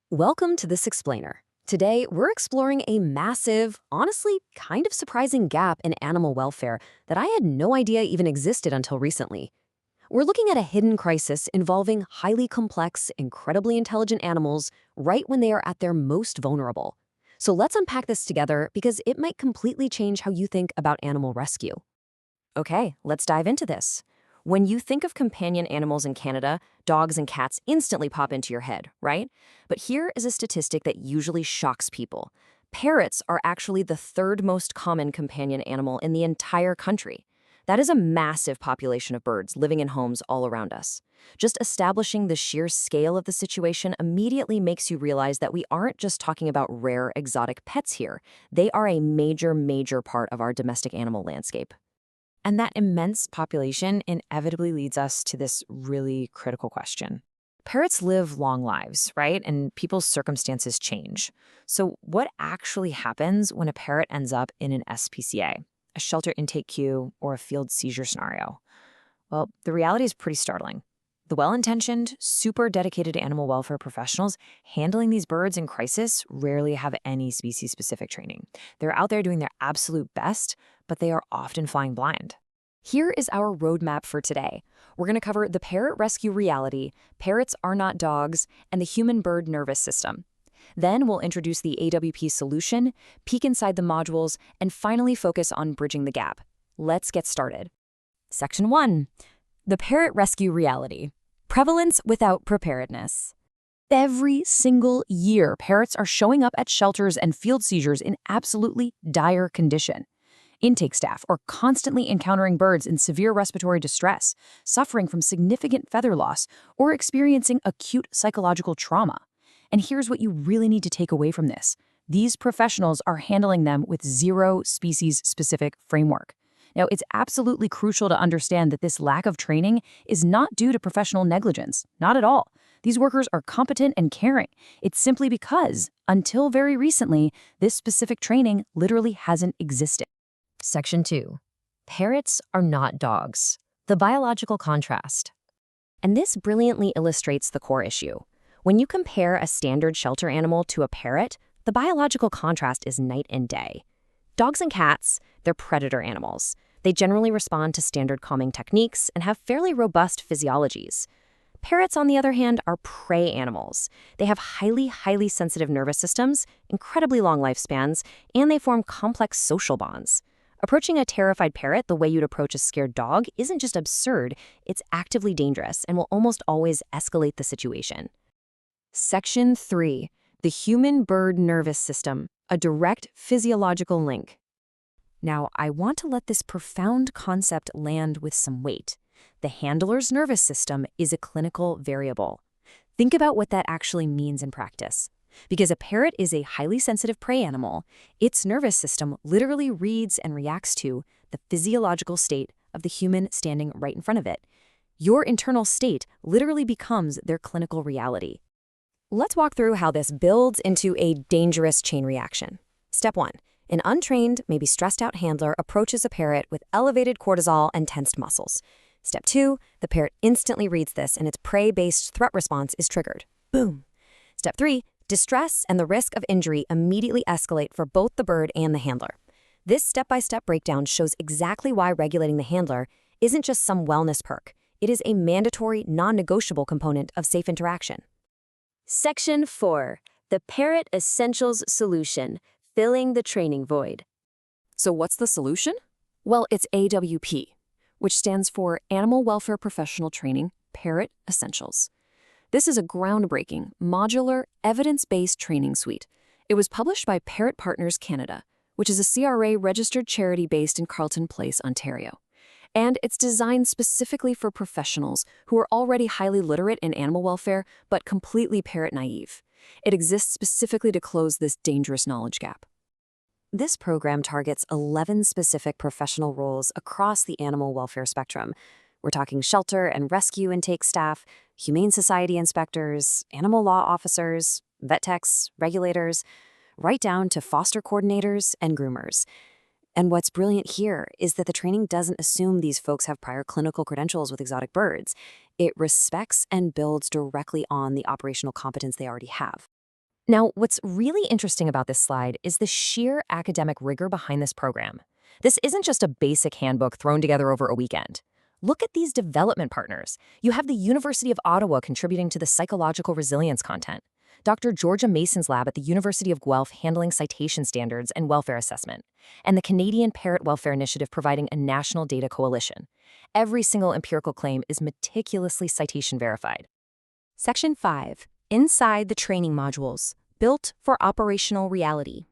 Welcome to This Explainer. Today, we're exploring a massive, honestly, kind of surprising gap in animal welfare that I had no idea even existed until recently. We're looking at a hidden crisis involving highly complex, incredibly intelligent animals right when they are at their most vulnerable. So let's unpack this together because it might completely change how you think about animal rescue. Okay, let's dive into this. When you think of companion animals in Canada, dogs and cats instantly pop into your head, right? But here is a statistic that usually shocks people. Parrots are actually the third most common companion animal in the entire country. That is a massive population of birds living in homes all around us. Just establishing the sheer scale of the situation immediately makes you realize that we aren't just talking about rare exotic pets here. They are a major part of our domestic animal landscape. And that immense population inevitably leads us to this really critical question. Parrots live long lives, right? And people's circumstances change. So, what actually happens when a parrot ends up in an SPCA, a shelter intake queue, or a field seizure scenario? Well, the reality is pretty startling. The well-intentioned, super dedicated animal welfare professionals handling these birds in crisis rarely have any species-specific training. They're out there doing their absolute best, but they are often flying blind. Here is our roadmap for today. We're going to cover the parrot rescue reality, parrots are not dogs, and the human-bird nervous system. Then we'll introduce the AWP solution, peek inside the modules, and finally focus on bridging the gap. Let's get started. Section 1. The parrot rescue reality. Prevalence without preparedness. Every single year, parrots are showing up at shelters and field seizures in absolutely dire condition. Intake staff are constantly encountering birds in severe respiratory distress, suffering from significant feather loss, or experiencing acute psychological trauma. And here's what you really need to take away from this. These professionals are handling them with zero species-specific framework. Now, it's absolutely crucial to understand that this lack of training is not due to professional negligence, not at all. These workers are competent and caring. It's simply because, until very recently, this specific training literally hasn't existed. Section 2. Parrots are not dogs. The biological contrast. And this brilliantly illustrates the core issue. When you compare a standard shelter animal to a parrot, the biological contrast is night and day. Dogs and cats, they're predator animals. They generally respond to standard calming techniques and have fairly robust physiologies. Parrots, on the other hand, are prey animals. They have highly sensitive nervous systems, incredibly long lifespans, and they form complex social bonds. Approaching a terrified parrot the way you'd approach a scared dog isn't just absurd, it's actively dangerous and will almost always escalate the situation. Section 3. The human-bird nervous system, a direct physiological link. Now, I want to let this profound concept land with some weight. The handler's nervous system is a clinical variable. Think about what that actually means in practice. Because a parrot is a highly sensitive prey animal, its nervous system literally reads and reacts to the physiological state of the human standing right in front of it. Your internal state literally becomes their clinical reality. Let's walk through how this builds into a dangerous chain reaction. Step 1. An untrained, maybe stressed out handler approaches a parrot with elevated cortisol and tensed muscles. Step 2. The parrot instantly reads this and its prey-based threat response is triggered. Boom. Step 3. Distress and the risk of injury immediately escalate for both the bird and the handler. This step-by-step breakdown shows exactly why regulating the handler isn't just some wellness perk. It is a mandatory, non-negotiable component of safe interaction. Section 4. The Parrot Essentials Solution, filling the training void. So what's the solution? Well, it's AWP, which stands for Animal Welfare Professional Training, Parrot Essentials. This is a groundbreaking, modular, evidence-based training suite. It was published by Parrot Partners Canada, which is a CRA-registered charity based in Carleton Place, Ontario. And it's designed specifically for professionals who are already highly literate in animal welfare, but completely parrot naive. It exists specifically to close this dangerous knowledge gap. This program targets 11 specific professional roles across the animal welfare spectrum. We're talking shelter and rescue intake staff, Humane Society inspectors, animal law officers, vet techs, regulators, right down to foster coordinators and groomers. And what's brilliant here is that the training doesn't assume these folks have prior clinical credentials with exotic birds. It respects and builds directly on the operational competence they already have. Now, what's really interesting about this slide is the sheer academic rigor behind this program. This isn't just a basic handbook thrown together over a weekend. Look at these development partners. You have the University of Ottawa contributing to the psychological resilience content, Dr. Georgia Mason's lab at the University of Guelph handling citation standards and welfare assessment, and the Canadian Parrot Welfare Initiative providing a national data coalition. Every single empirical claim is meticulously citation verified. Section 5. Inside the training modules, built for operational reality.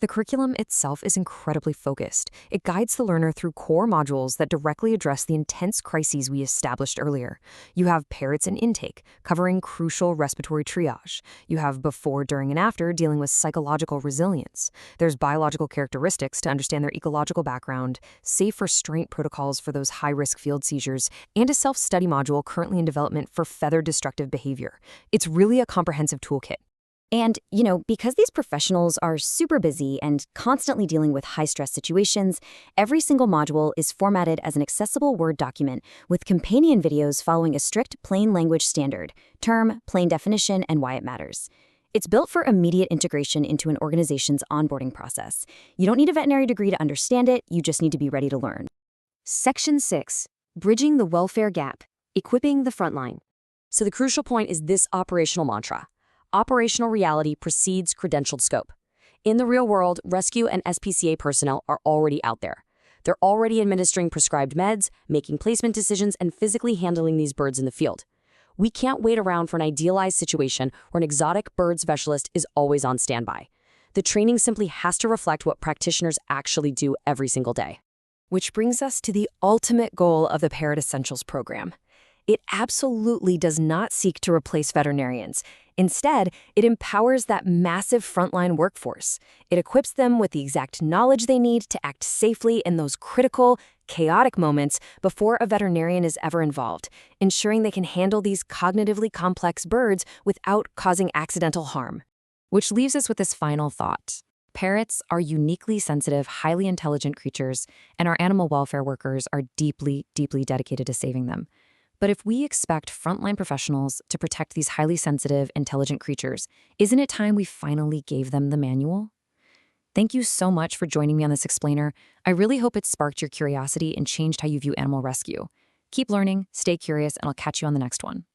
The curriculum itself is incredibly focused. It guides the learner through core modules that directly address the intense crises we established earlier. You have Parrots and intake, covering crucial respiratory triage. You have before, during, and after, dealing with psychological resilience. There's biological characteristics to understand their ecological background, safe restraint protocols for those high-risk field seizures, and a self-study module currently in development for feather-destructive behavior. It's really a comprehensive toolkit. And, because these professionals are super busy and constantly dealing with high-stress situations, every single module is formatted as an accessible Word document with companion videos following a strict plain language standard, term, plain definition, and why it matters. It's built for immediate integration into an organization's onboarding process. You don't need a veterinary degree to understand it, you just need to be ready to learn. Section 6. Bridging the welfare gap, equipping the frontline. So the crucial point is this operational mantra. Operational reality precedes credentialed scope. In the real world, rescue and SPCA personnel are already out there. They're already administering prescribed meds, making placement decisions, and physically handling these birds in the field. We can't wait around for an idealized situation where an exotic bird specialist is always on standby. The training simply has to reflect what practitioners actually do every single day. Which brings us to the ultimate goal of the Parrot Essentials program. It absolutely does not seek to replace veterinarians. Instead, it empowers that massive frontline workforce. It equips them with the exact knowledge they need to act safely in those critical, chaotic moments before a veterinarian is ever involved, ensuring they can handle these cognitively complex birds without causing accidental harm. Which leaves us with this final thought. Parrots are uniquely sensitive, highly intelligent creatures, and our animal welfare workers are deeply, deeply dedicated to saving them. But if we expect frontline professionals to protect these highly sensitive, intelligent creatures, isn't it time we finally gave them the manual? Thank you so much for joining me on this explainer. I really hope it sparked your curiosity and changed how you view animal rescue. Keep learning, stay curious, and I'll catch you on the next one.